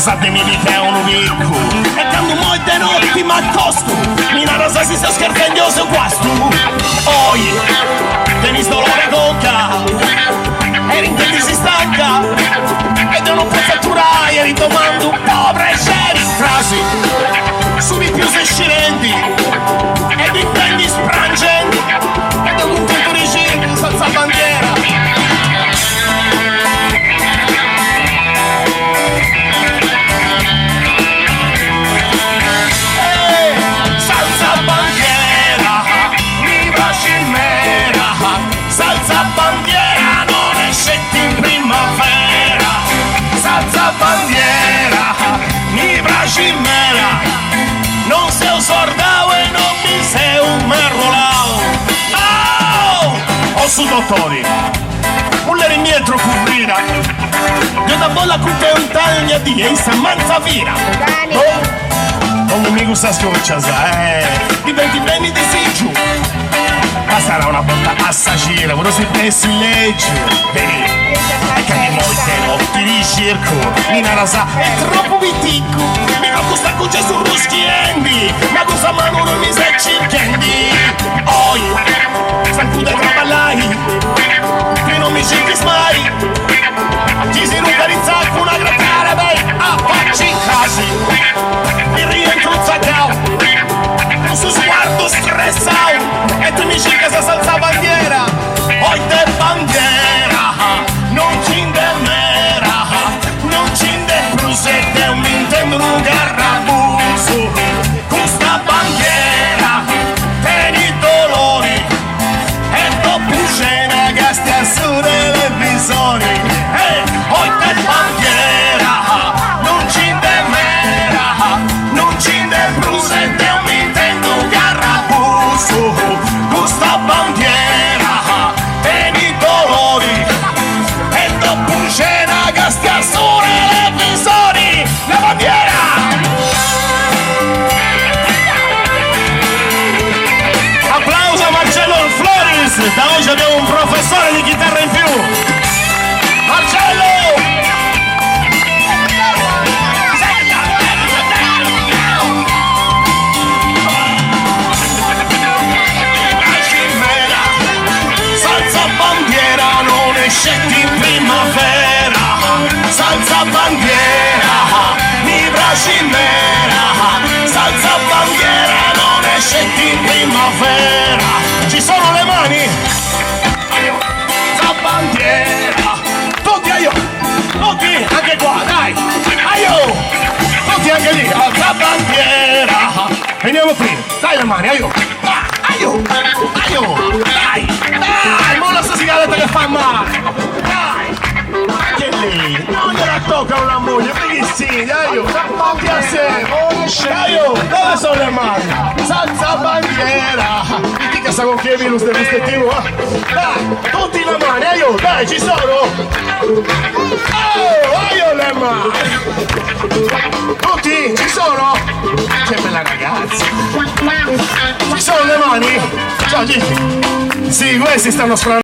sabe mi che è un ubico e quando molte notti mi accosto mi narra si sta scherzando su questo oi tenis dolore cocca e rintendi si stanca ed io non posso atturare e ritomando un povero e sceri frasi sui più sescirendi ed intendi sprangenti ed è un punto di giro senza bandiera. Salsa bandiera non escetti in primavera. Salsa bandiera mi piace mera. Non sei un sordao e non mi sei un merrolao. Oh su dottori Muller indietro cubrina io da bolla con te un taglia di essa manza vira. Come mi gusta scorciasa diventi bene di sigiu. Ma sarà una botta passaggera, quando si pensi in legge. E che molte notti di circo, Nina Rasa è troppo vitico. Mi non costa con Gesù ruschiendi, ma questa mano non mi sei circhendi. Oi, sai tu da traballai, che non mi cerchi mai. Ci si non carizza con una grattare, beh, a facci in casi. Mi rientro zaccao. Su sguardo stressato e tu mi dici che si salsa bandiera poi te bandiera non ci mera non ci brusette un intendo un garrabuso questa bandiera per i dolori e dopo scena che stia su televisori e poi te bandiera non ci mera non ci brusette un questa bandiera per i dolori e dopo scena che stia su televisori la bandiera. Applauso a Marcello Floris, da oggi abbiamo un professore di chitarra in più. Marcello! Scetti in primavera, salsa bandiera, mi piace mera, salsa bandiera, non è scetti in primavera. Ci sono le mani? Salsa bandiera, tutti aio, tutti anche qua, dai, aio, tutti anche lì, salsa bandiera. Veniamo qui, dai le mani, aio, aio, aio, dai, molla sta sigaretta che fa male. Anche lì, non gliela tocca una moglie, perché sì, dai, non piace, dai, dove sono le mani? Salsa bandiera, di che sa con che virus del gustativo, dai, tutti le mani, dai, ci sono? Oh, le mani, tutti, ci sono? Che bella ragazza, ci sono le mani? Ciao Gigi, sì, questi stanno sfrangando.